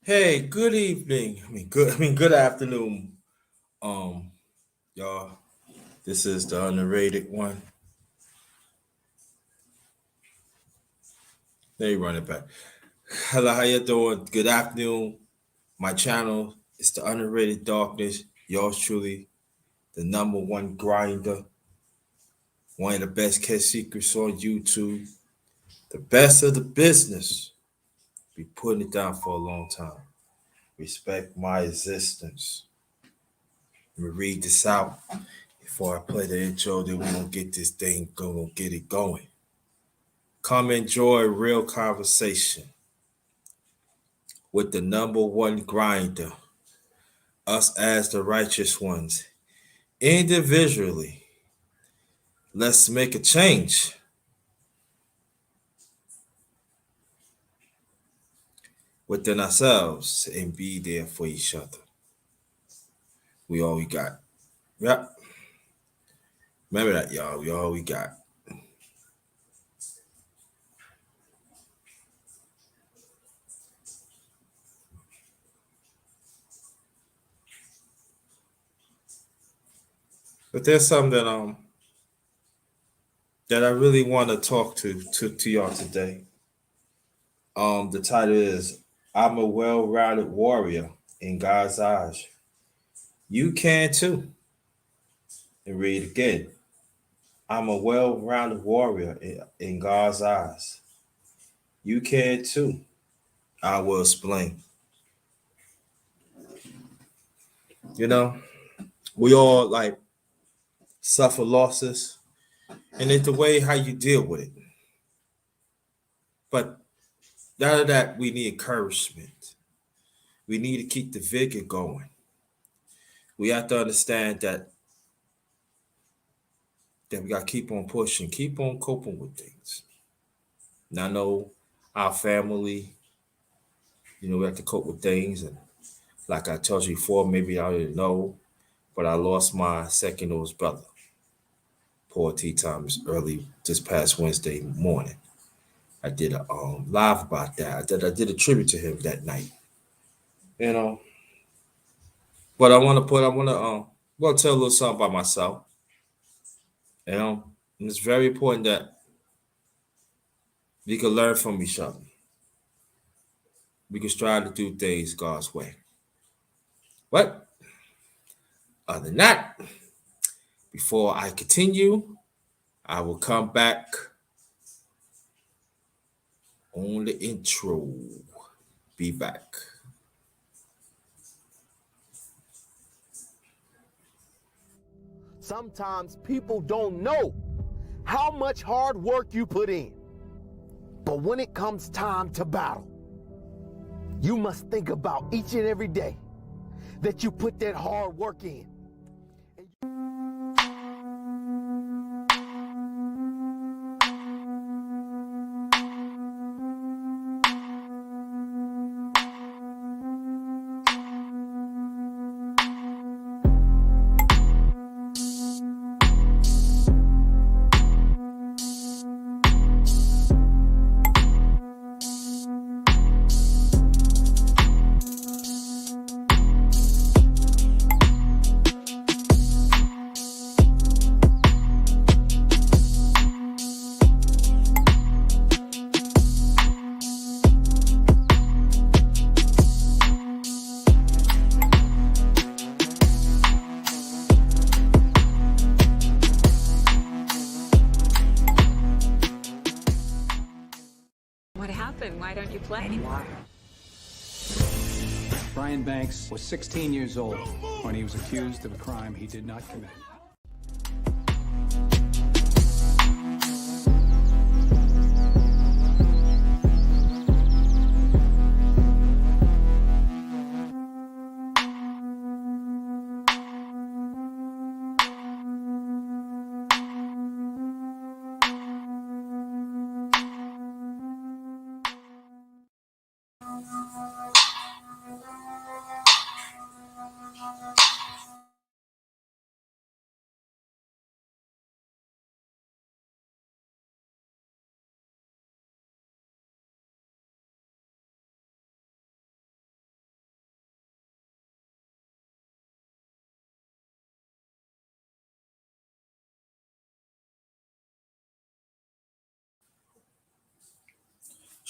Hey, good evening. Good afternoon. Um, y'all. This is the underrated one. Let me run it back. Hello, how you doing? Good afternoon. My channel is the underrated darkness. Yours truly, the number one grinder, one of the best kept secrets on YouTube, the best of the business. Be putting it down for a long time. Respect my existence. Let me read this out before I play the intro. Then we gonna get this thing going, get it going. Come enjoy real conversation with the number one grinder, us as the righteous ones. Individually, let's make a change within ourselves and be there for each other. We all we got. Yep. Remember that, y'all. We all we got. But there's something that I really want to talk to y'all today. The title is I'm a well-rounded warrior in God's eyes. You can too. And read again. I'm a well-rounded warrior in God's eyes. You can too. I will explain. You know, we all like suffer losses, and it's the way how you deal with it. But out of that, we need encouragement. We need to keep the vigor going. We have to understand that we got to keep on pushing, keep on coping with things. And I know our family, we have to cope with things, and like I told you before, maybe I didn't know, but I lost my second oldest brother. Poor tea times early this past Wednesday morning. I did a live about that. I did a tribute to him that night. You know, but I want to well tell a little something about myself. And it's very important that we can learn from each other. We can strive to do things God's way. But other than that, before I continue, I will come back on the intro. Be back. Sometimes people don't know how much hard work you put in. But when it comes time to battle, you must think about each and every day that you put that hard work in. What happened? Why don't you play anymore? Brian Banks was 16 years old when he was accused of a crime he did not commit.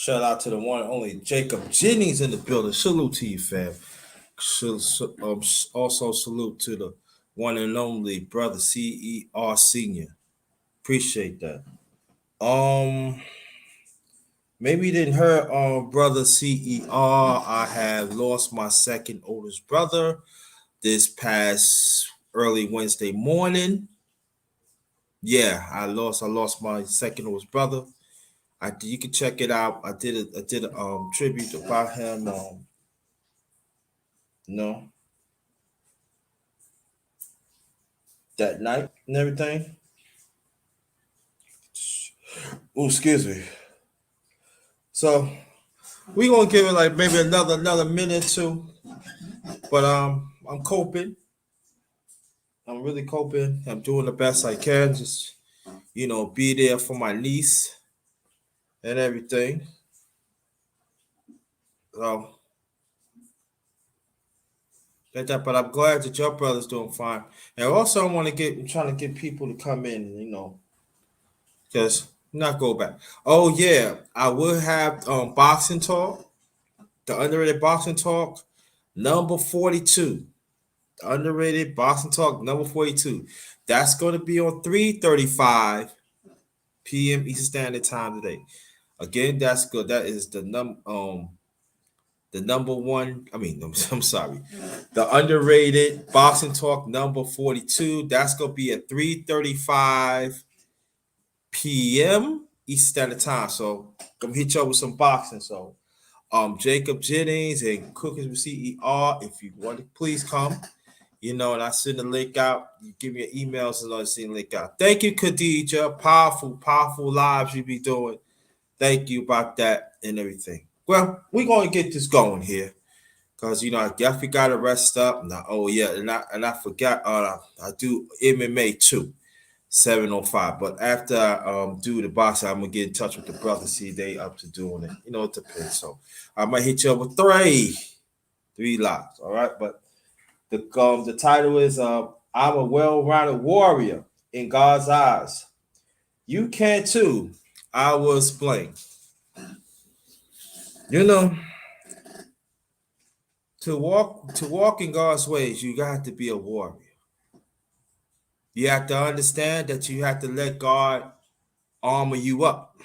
Shout out to the one and only Jacob Jennings in the building. Salute to you, fam. Also salute to the one and only brother CER Senior. Appreciate that. Um, Maybe you didn't hear brother CER. I have lost my second oldest brother this past early Wednesday morning. Yeah, I lost my second oldest brother. You can check it out. I did a tribute about him. You know, that night and everything. Oh, excuse me. So we gonna give it like maybe another minute or two. But I'm coping. I'm really coping. I'm doing the best I can. Just be there for my niece and everything. So like that. But I'm glad that your brother's doing fine. And also I'm trying to get people to come in, just not go back. Oh yeah, I will have boxing talk, the underrated boxing talk, number 42. The underrated boxing talk number 42. That's going to be on 3:35 p.m. Eastern Standard Time today. Again, that's good. That is the number one. I mean, I'm sorry. The underrated boxing talk number 42. That's gonna be at 3:35 p.m. Eastern Standard Time. So come hit you up with some boxing. So Jacob Jennings and Cookies with CER. If you want to please come. And I send the link out. You give me your emails and I'll send the link out. Thank you, Khadija. Powerful, powerful lives you be doing. Thank you about that and everything. Well, we're gonna get this going here. Cause I definitely gotta rest up. Now, oh yeah, and I forgot I do MMA too. 7:05. But after I do the boxing, I'm gonna get in touch with the brothers, see if they up to doing it. It depends. So I might hit you up with three lives. All right. But the title is I'm a well-rounded warrior in God's eyes. You can too. I will explain. You know, to walk in God's ways, you got to be a warrior. You have to understand that you have to let God armor you up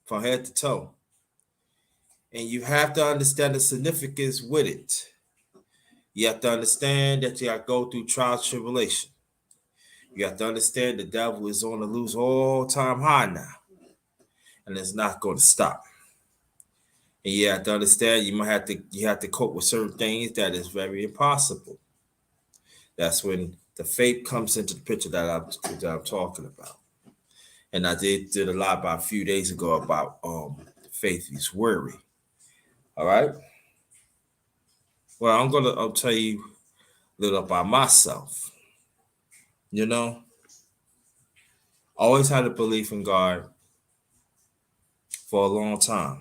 from head to toe. And you have to understand the significance with it. You have to understand that you got to go through trials and tribulation. You have to understand the devil is on the loose all time high now. And it's not going to stop. And you have to understand you have to cope with certain things that is very impossible. That's when the faith comes into the picture that I'm talking about. And I did a lot about a few days ago about faith is worry. All right. Well, I'll tell you a little about myself. You know, always had a belief in God for a long time.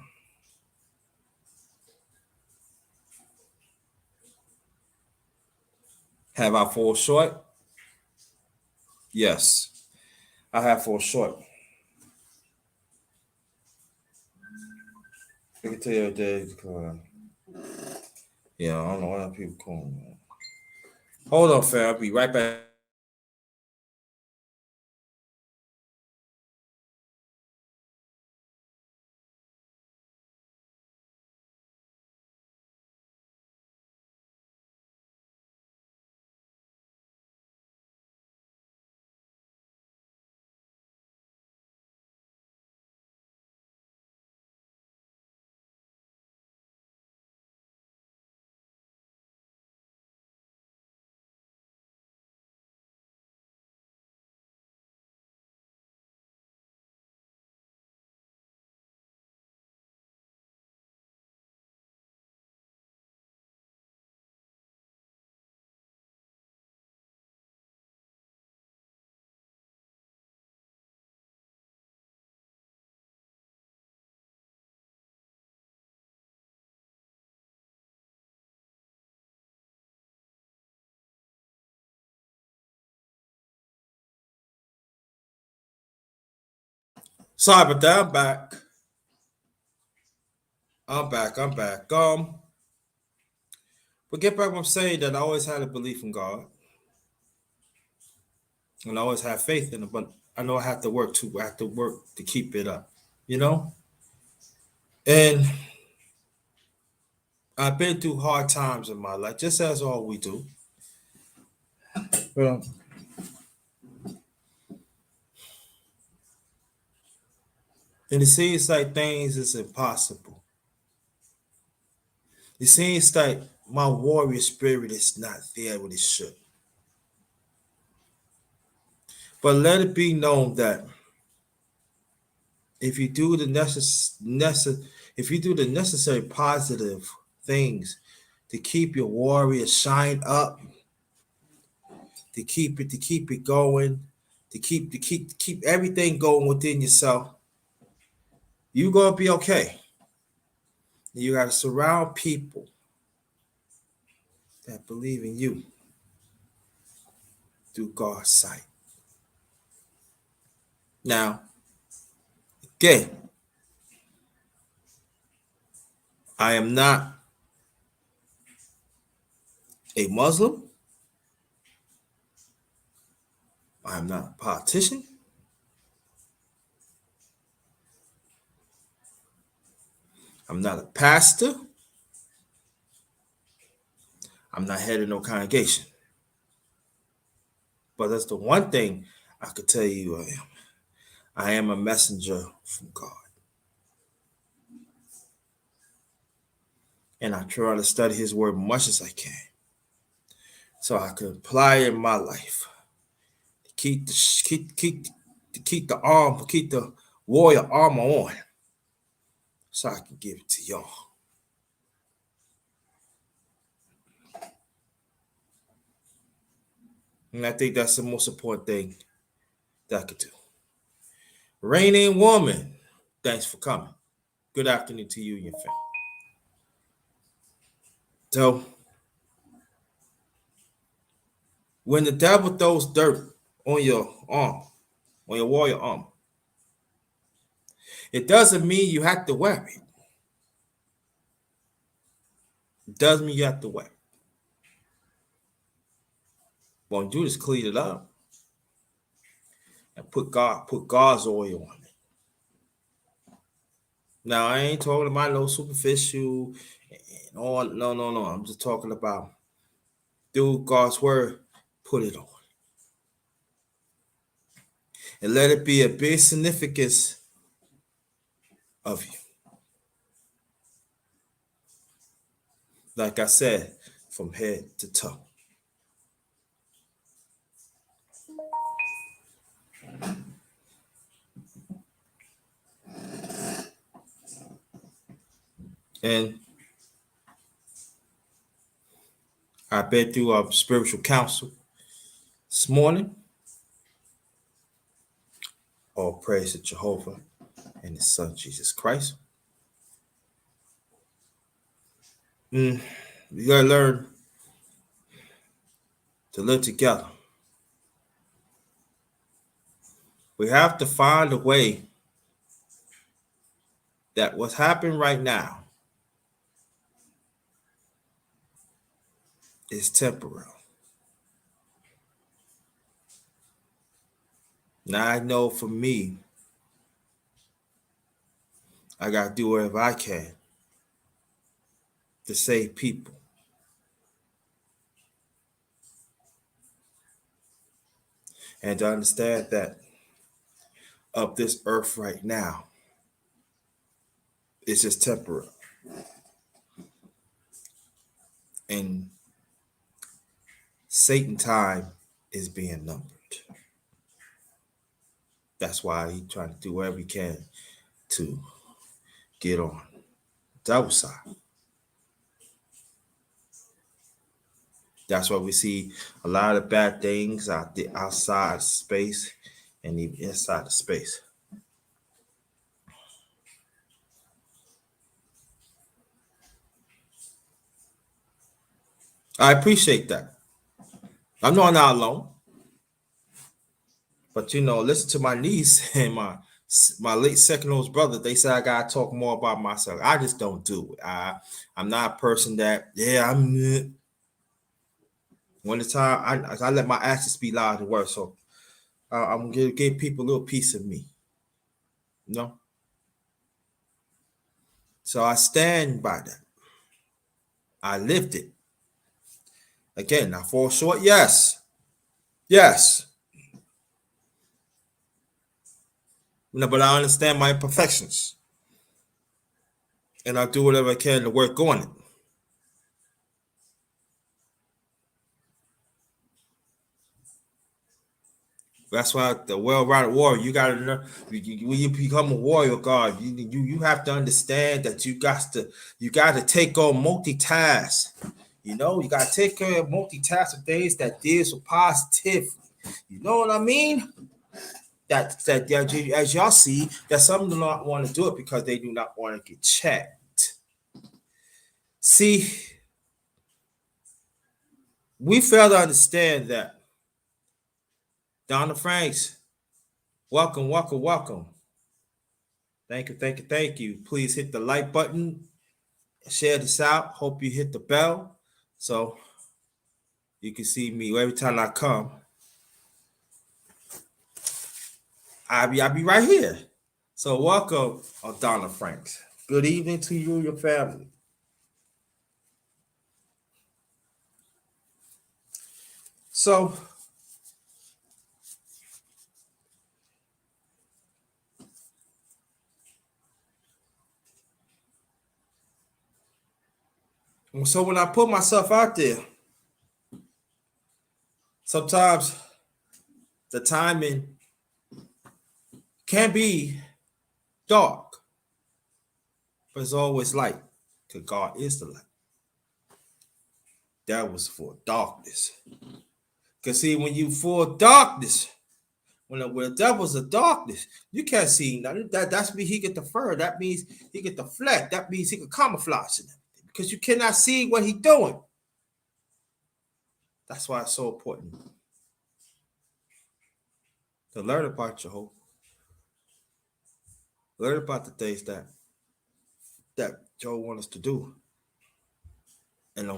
Have I fallen short? Yes, I have fallen short. I can tell you that. Yeah, I don't know why people calling me. Hold on, fam. I'll be right back. Sorry about that. I'm back. I'm back. I'm back. But get back what I'm saying that I always had a belief in God. And I always have faith in it, but I know I have to work too. I have to work to keep it up, you know? And I've been through hard times in my life, just as all we do. But, and it seems like things is impossible. It seems like my warrior spirit is not there when it should. But let it be known that if you do the necessary positive things to keep your warrior shine up, to keep it going, to keep everything going within yourself, you're gonna be okay. You gotta surround people that believe in you through God's sight. Now, again, I am not a Muslim. I am not a politician. I'm not a pastor. I'm not head of no congregation. But that's the one thing I could tell you I am. I am a messenger from God. And I try to study his word much as I can, so I can apply it in my life. Keep the warrior armor on, so I can give it to y'all. And I think that's the most important thing that I could do. Reigning woman, thanks for coming. Good afternoon to you and your family. So, when the devil throws dirt on your arm, on your warrior armor, it doesn't mean you have to wear it. It doesn't mean you have to wear it. What you do is clean it up and put God's oil on it. Now I ain't talking about no superficial and all. No. I'm just talking about through God's word, put it on. And let it be a big significance of you. Like I said, from head to toe. And I've been through a spiritual counsel this morning. All praise to Jehovah and his son, Jesus Christ. You gotta learn to live together. We have to find a way that what's happening right now is temporary. Now I know for me, I gotta do whatever I can to save people. And to understand that of this earth right now, it's just temporary. And Satan time is being numbered. That's why he's trying to do whatever he can to get on the other side. That's why we see a lot of bad things out there outside space and even inside the space. I appreciate that. I know I'm not alone. But listen to my niece and my my late second oldest brother, they say I gotta talk more about myself. I just don't do it. I'm not a person that, I'm when the time I let my actions speak louder than words. So I'm gonna give people a little piece of me, you know. So I stand by that. I lived it. Again, I fall short. Yes, yes. No, but I understand my imperfections, and I do whatever I can to work on it. That's why the well-rounded warrior, you gotta know when you become a warrior, God, you have to understand that you got to take on multitask. You know, you got to take care of multitask of things that deals with positive. You know what I mean? That as y'all see, that some do not want to do it because they do not want to get checked. See, we fail to understand that. Donna Franks, welcome, welcome, welcome. Thank you, thank you, thank you. Please hit the like button, share this out. Hope you hit the bell so you can see me every time I come. I'll be right here. So welcome, Donna Franks. Good evening to you and your family. So when I put myself out there, sometimes the timing can be dark, but it's always light, because God is the light. That was for darkness. Because see, when you for darkness, when the devil's a darkness, you can't see nothing. That's means he get the fur. That means he get the fleck. That means he can camouflage in it. Because you cannot see what he's doing. That's why it's so important to learn about Jehovah. Learn about the things that Joe wants us to do. And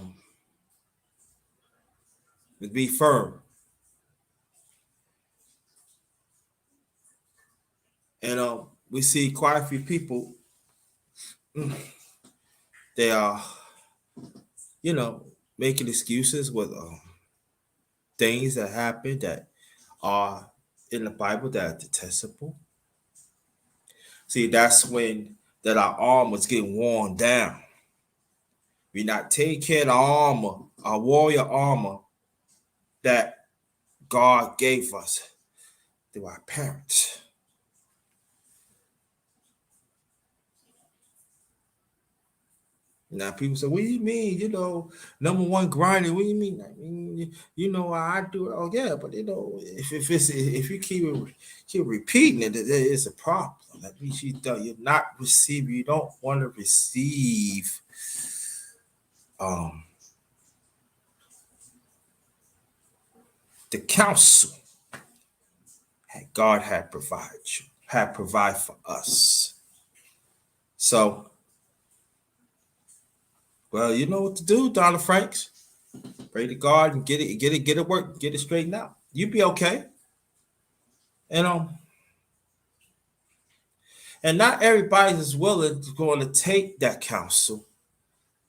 be firm. And we see quite a few people, they are, making excuses with things that happen that are in the Bible that are detestable. See, that's when that our armor is getting worn down. We not take care of the armor, our warrior armor that God gave us through our parents. Now people say, "What do you mean? Number one grinding. What do you mean? I mean, I do it. Oh yeah, but if you keep repeating it, there is a problem. That means you're not receiving. You don't want to receive the counsel that God had provided for us. So, well, you know what to do, Donna Franks. Pray to God and get it work, get it straightened out. You be okay. And not everybody is willing to going to take that counsel,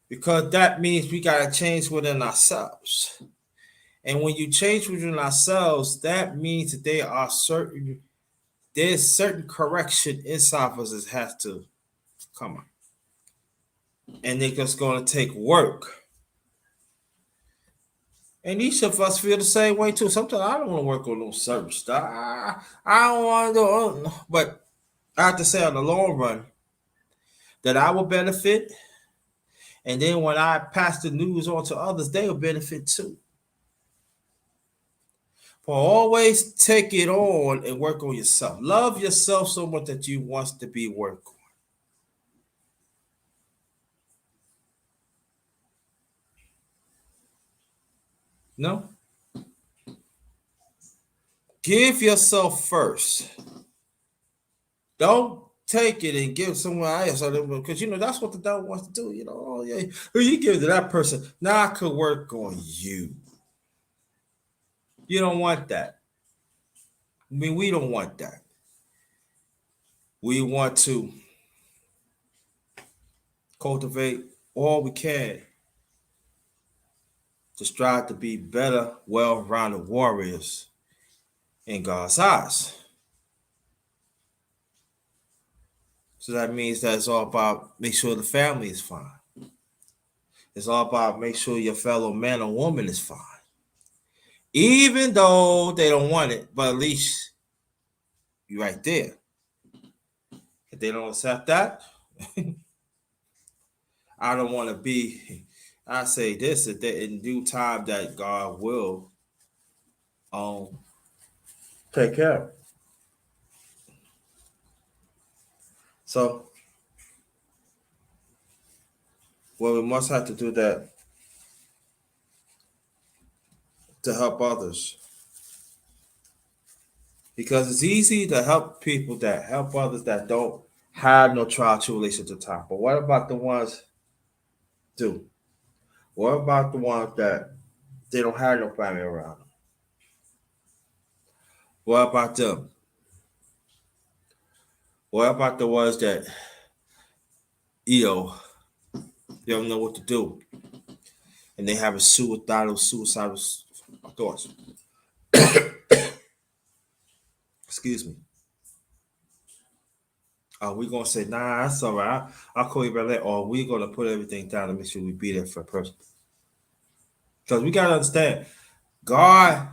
because that means we got to change within ourselves. And when you change within ourselves, that means that there's certain correction inside of us that has to come on. And it's just going to take work. And each of us feel the same way too. Sometimes I don't want to work on no certain stuff. I don't want to do, but I have to say, on the long run, that I will benefit. And then when I pass the news on to others, they will benefit too. But always take it on and work on yourself. Love yourself so much that you want to be worked on. No? Give yourself first. Don't take it and give someone else, because that's what the devil wants to do. Oh yeah, you give it to that person. Now I could work on you. You don't want that. I mean, we don't want that. We want to cultivate all we can to strive to be better, well-rounded warriors in God's eyes. So that means that it's all about make sure the family is fine. It's all about make sure your fellow man or woman is fine. Even though they don't want it, but at least you're right there. If they don't accept that, I don't want to be. I say this that in due time that God will um take care of. So, well, we must have to do that to help others, because it's easy to help people that help others that don't have no trial tribulation at the time. But what about the ones do? What about the ones that they don't have no family around them? What about them? What about the ones that you know they don't know what to do and they have a suicidal thoughts? Excuse me. Are we gonna say, nah, that's all right, I'll call you back later, or are we gonna put everything down and make sure we be there for a person? Because we gotta understand, God,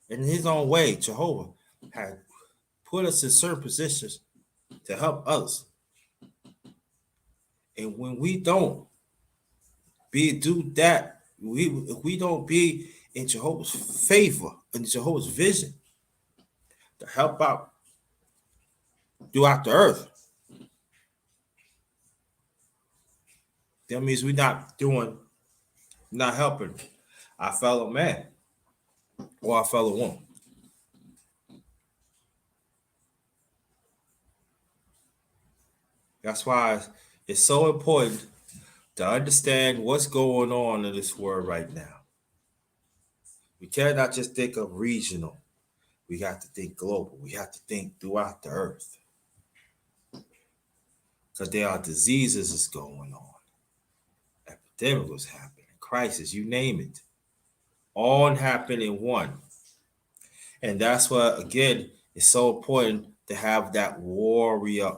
in His own way, Jehovah, had put us in certain positions to help others. And when we don't do that, if we don't be in Jehovah's favor, in Jehovah's vision, to help out throughout the earth, that means we're not helping our fellow man or our fellow woman. That's why it's so important to understand what's going on in this world right now. We cannot just think of regional. We have to think global. We have to think throughout the earth. Because there are diseases that's going on. Epidemic was happening. Crisis, you name it. All happen in one. And that's why, again, it's so important to have that warrior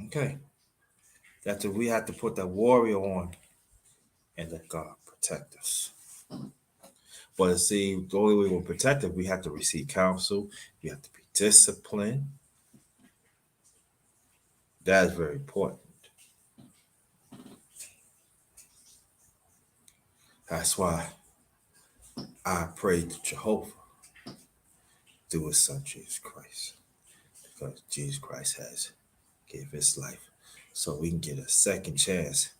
okay. We have to put that warrior on and let God protect us. But see, the only way we're protected, we have to receive counsel. We have to be disciplined. That is very important. That's why I pray to Jehovah through His Son Jesus Christ, because Jesus Christ has gave His life so we can get a second chance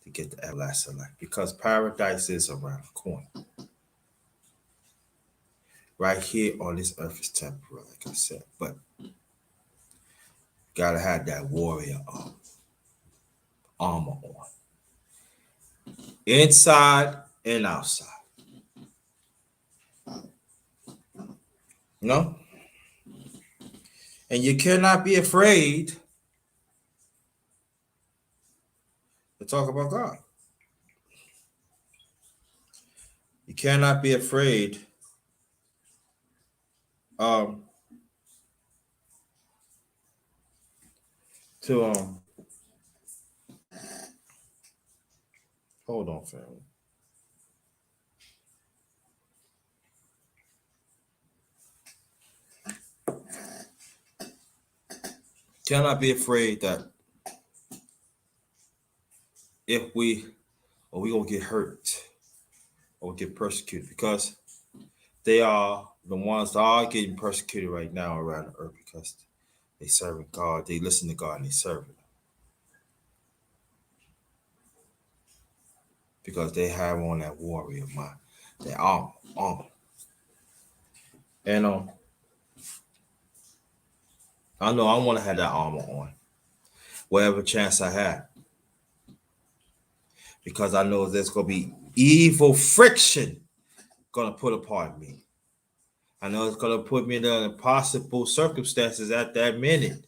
to get the everlasting life. Because paradise is around the corner. Right here on this earth is temporary, like I said, but gotta have that warrior armor on, inside and outside. No, and you cannot be afraid to talk about God. You cannot be afraid um, to hold on, family. Cannot be afraid that if we gonna get hurt or get persecuted, because they are the ones that are getting persecuted right now around the earth because they serving God, they listen to God and they serve Him. Because they have on that warrior mind, their armor. And I know I want to have that armor on, whatever chance I have, because I know there's gonna be evil friction gonna put upon me. I know it's gonna put me in impossible circumstances at that minute.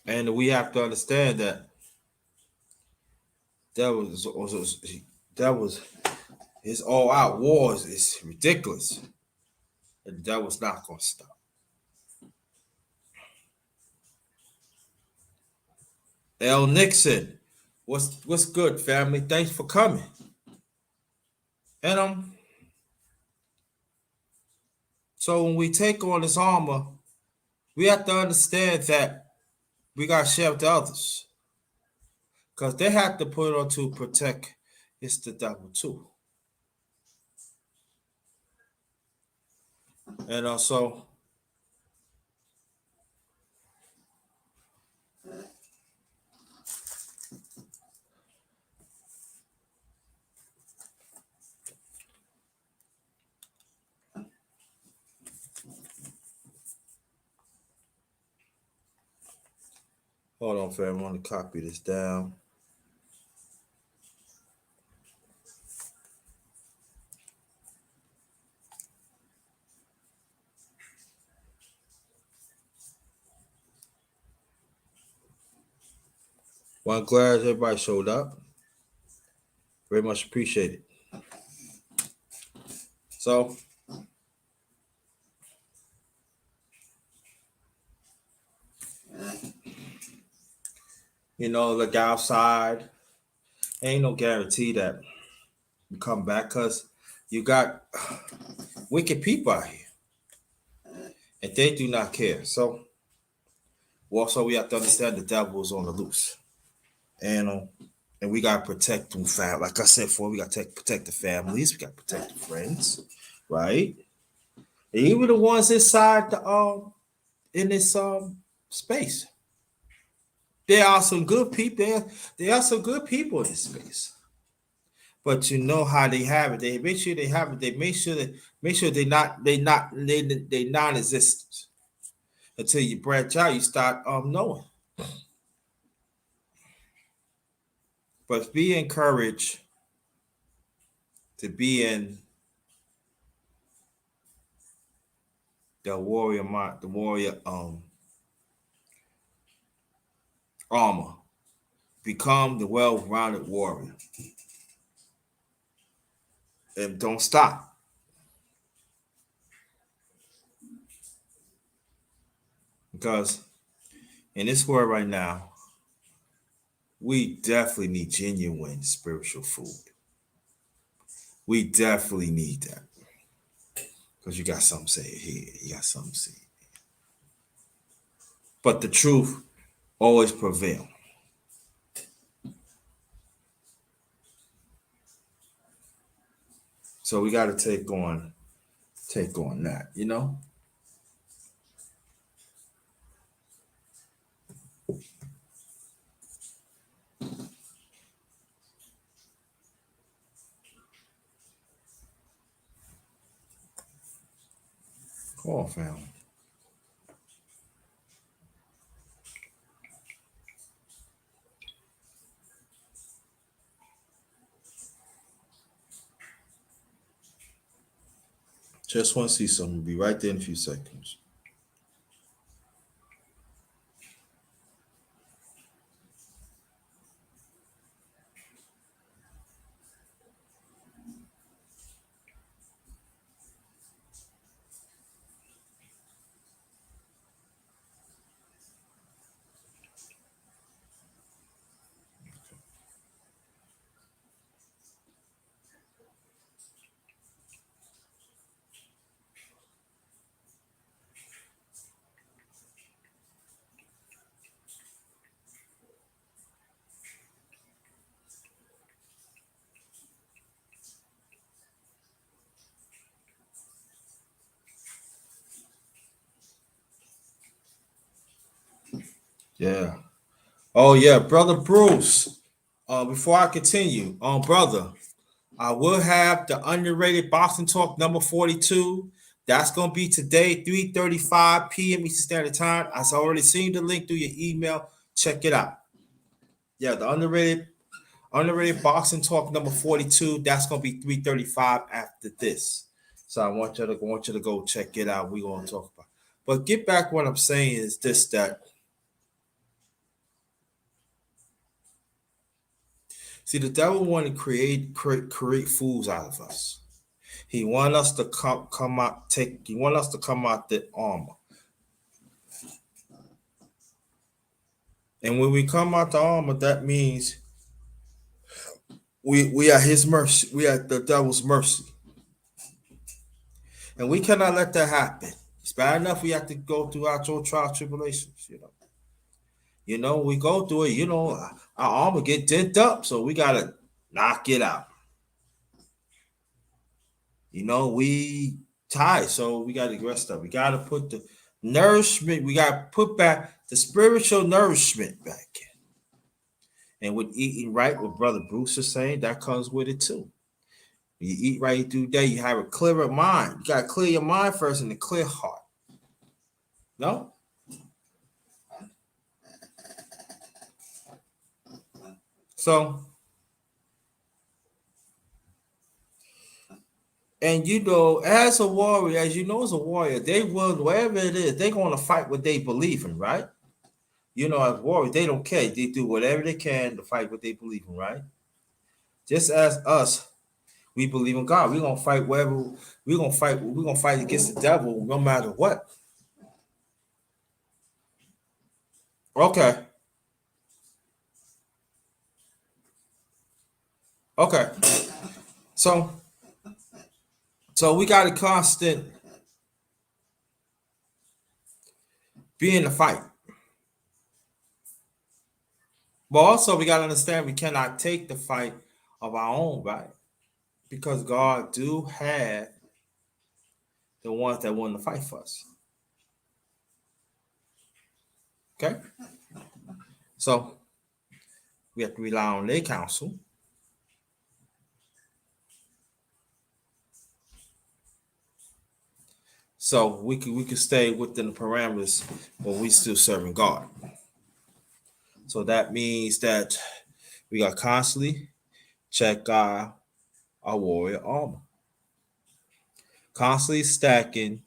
And we have to understand that that was his all out wars is ridiculous. And that was not gonna stop. L. Nixon, what's good, family? Thanks for coming. And so when we take on this armor, we have to understand that we got to share with the others, because they have to put it on to protect. It's the devil too. And also, hold on, fam. I want to copy this down. Well, I'm glad everybody showed up. Very much appreciated. So, look outside. Ain't no guarantee that you come back, because you got wicked people out here, and they do not care. So, also we have to understand the devil is on the loose, and we gotta protect them. Like I said before, we gotta protect the families. We gotta protect the friends, right? And even the ones inside the in this space. There are some good people. There are some good people in this space. But you know how they have it. They make sure they have it. They make sure they non-existent. Until you branch out, you start knowing. But be encouraged to be in the warrior mind, the warrior armor. Become the well-rounded warrior. And don't stop. Because in this world right now, we definitely need genuine spiritual food. We definitely need that. Because you got something to say here. You got something to say. But the truth always prevails. So we got to take on that, Come on, family. Just want to see something. Be right there in a few seconds. Yeah. Oh yeah, brother Bruce. Before I continue, brother, I will have the underrated boxing talk number 42. That's gonna be today, 3:35 p.m. Eastern Standard Time. I've already seen the link through your email. Check it out. Yeah, the underrated boxing talk number 42. That's gonna be 3:35 after this. So I want you to go check it out. We're gonna talk about. But get back what I'm saying is this that see the devil want to create fools out of us. He want us to come out take he want us to come out the armor. And when we come out the armor, that means we are his mercy. We are the devil's mercy. And we cannot let that happen. It's bad enough we have to go through our trial tribulations, you know. You know, we go through it, you know, our armor get dent up, so we gotta knock it out. You know, we tired, so we gotta rest up. We gotta put the nourishment, we gotta put back the spiritual nourishment back in. And with eating right, what Brother Bruce is saying, that comes with it too. When you eat right through day, you have a clearer mind. You gotta clear your mind first and a clear heart. No? So, and you know, as a warrior, as you know, as a warrior, they will, whatever it is, they're going to fight what they believe in, right? You know, as warriors, they don't care. They do whatever they can to fight what they believe in, right? Just as us, we believe in God. We're gonna fight whatever we're gonna fight. We're gonna fight against the devil no matter what. Okay. Okay. So we got a constant be in the fight. But also we gotta understand we cannot take the fight of our own, right? Because God do have the ones that want to fight for us. Okay? So we have to rely on their counsel. So we can stay within the parameters, but we still serving God. So that means that we got constantly check our warrior armor. Constantly stacking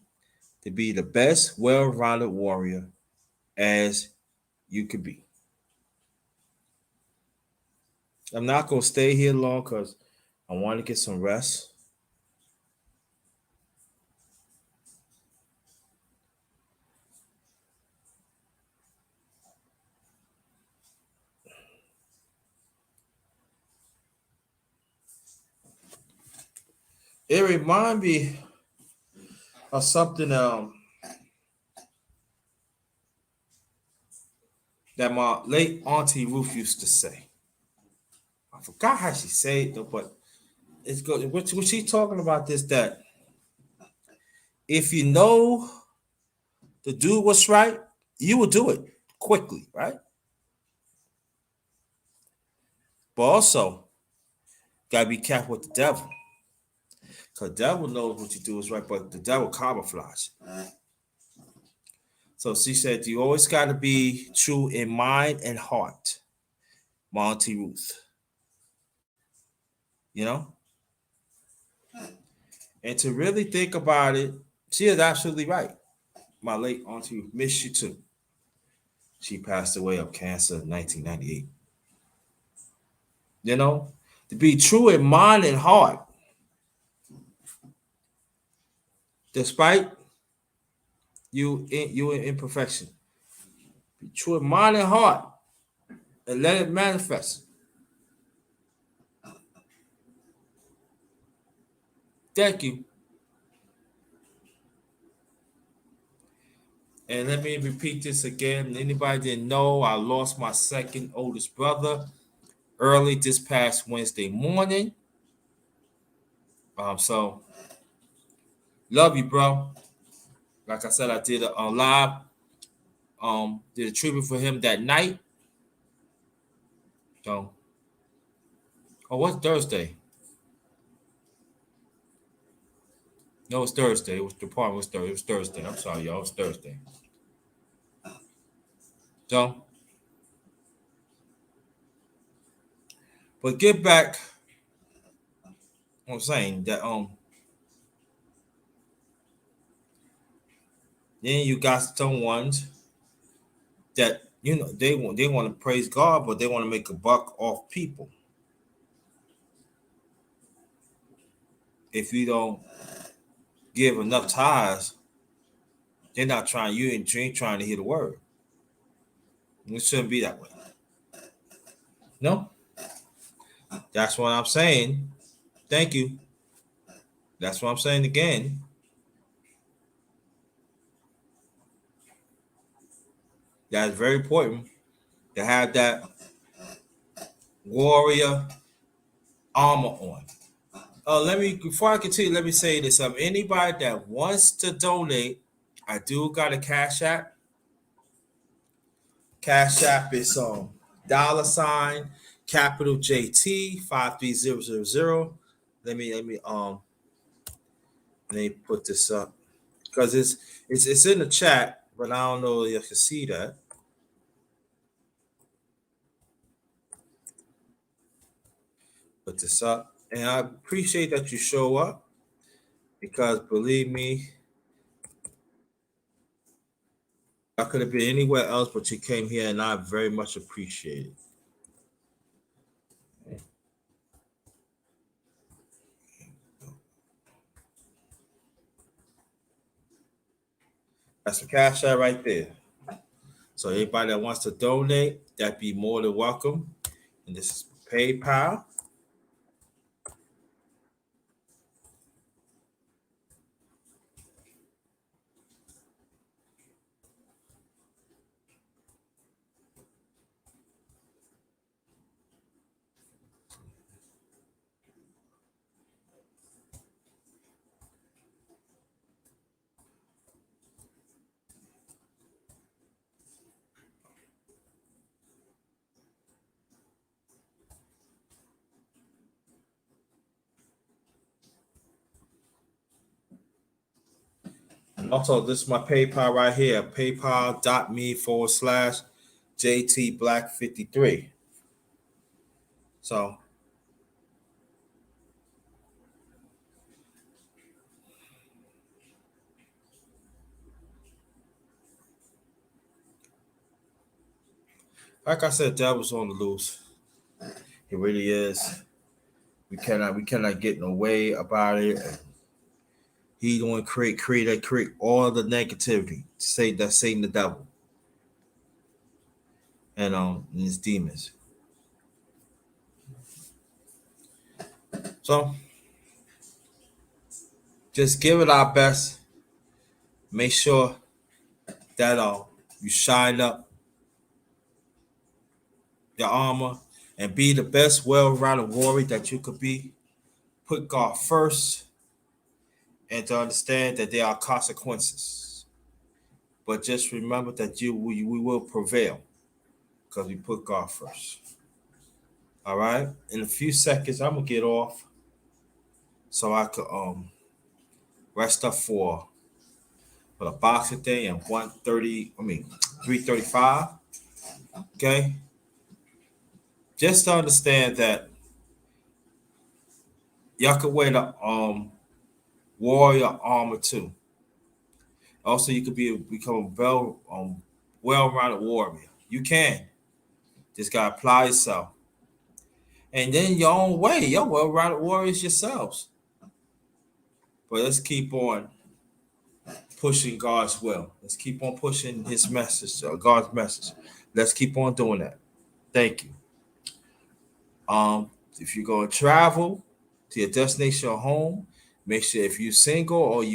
to be the best well-rounded warrior as you could be. I'm not gonna stay here long because I want to get some rest. It reminds me of something that my late auntie Ruth used to say. I forgot how she said it though, but it's good. What she's talking about is that if you know to do what's right, you will do it quickly, right? But also, gotta be careful with the devil. Because the devil knows what you do is right, but the devil camouflage. So she said, you always got to be true in mind and heart, Monty Ruth. You know? And to really think about it, she is absolutely right. My late auntie Ruth, miss you too. She passed away of cancer in 1998. You know? To be true in mind and heart, despite you in imperfection. Be true in mind and heart and let it manifest. Thank you. And let me repeat this again. Anybody didn't know, I lost my second oldest brother early this past Wednesday morning. So love you, bro. Like I said, I did a live, did a tribute for him that night. So, oh, what's Thursday? No, it's Thursday. It was the part was Thursday. It was Thursday. I'm sorry, y'all. It's Thursday. So, but get back. I'm saying that then you got some ones that they want to praise God, but they want to make a buck off people. If you don't give enough tithes, they're not trying. You ain't trying to hear the word. It shouldn't be that way. No, that's what I'm saying. Thank you. That's what I'm saying again. That's very important to have that warrior armor on. Let me before I continue, let me say this. Anybody that wants to donate, I do got a cash app. Cash app is $ capital JT 53000. Let me put this up because it's in the chat, but I don't know if you can see that. Put this up, and I appreciate that you show up because believe me, I could have been anywhere else, but you came here, and I very much appreciate it. That's the cash app right there. So anybody that wants to donate, that'd be more than welcome. And this is PayPal. And also, this is my PayPal right here, paypal.me/JTBlack53. So, like I said, devil's on the loose. It really is. We cannot get no way about it. He going to create all the negativity. Say that Satan the devil and his demons. So just give it our best. Make sure that you shine up your armor and be the best well-rounded warrior that you could be. Put God first and to understand that there are consequences. But just remember that we will prevail because we put God first. All right. In a few seconds, I'm gonna get off so I could rest up for the boxing day and 1:30. 3:35. Okay. Just to understand that y'all could wear the warrior armor too. Also, you could become a well-rounded warrior. You can just gotta apply yourself, and then your own way. You're well-rounded warriors yourselves. But let's keep on pushing God's will. Let's keep on pushing His message, God's message. Let's keep on doing that. Thank you. If you're going to travel to your destination or home, make sure if you're single or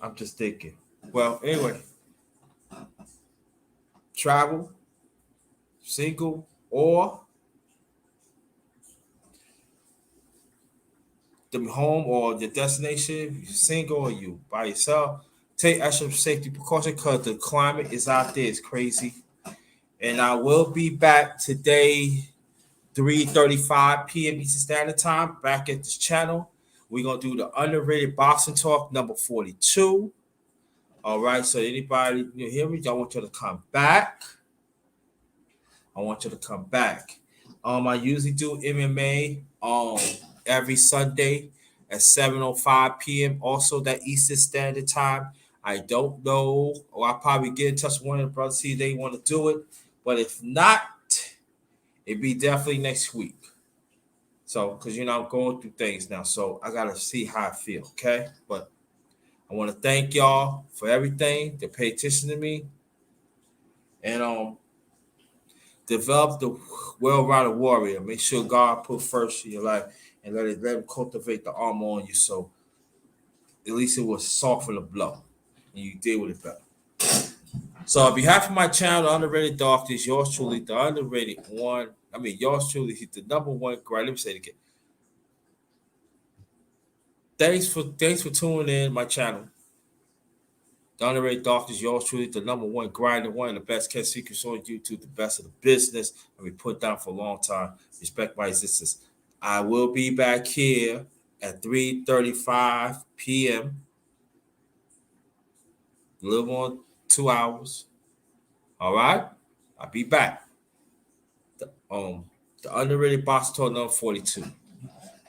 I'm just thinking. Well, anyway, travel, single, or the home or the destination. If you're single or you by yourself, Take extra safety precaution because the climate is out there. It's crazy. And I will be back today, 3:35 p.m. Eastern Standard Time, back at this channel. We're going to do the underrated boxing talk number 42. All right. So anybody you hear me? I want you to come back. I want you to come back. I usually do MMA every Sunday at 7:05 p.m. Also that Eastern Standard Time. I don't know, or I'll probably get in touch with one of the brothers, see if they want to do it. But if not, it'd be definitely next week. So, because I'm going through things now, so I gotta see how I feel. Okay, but I want to thank y'all for everything. To pay attention to me, and develop the well-rounded warrior. Make sure God put first in your life, and let him cultivate the armor on you. So at least it will soften the blow, and you deal with it better. So on behalf of my channel, the Underrated Darkness, yours truly, the underrated one. I mean, yours truly, he's the number one. Right, let me say it again. Thanks for tuning in my channel. The Underrated Darkness, yours truly, the number one grinder, one of the best kept secrets on YouTube, the best of the business. I've been put down for a long time. Respect my existence. I will be back here at 3:35 p.m. A little more 2 hours. All right, I'll be back. The underrated box talk number 42.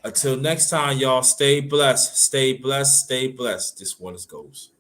Until next time, y'all, stay blessed, stay blessed, stay blessed. This one is goes.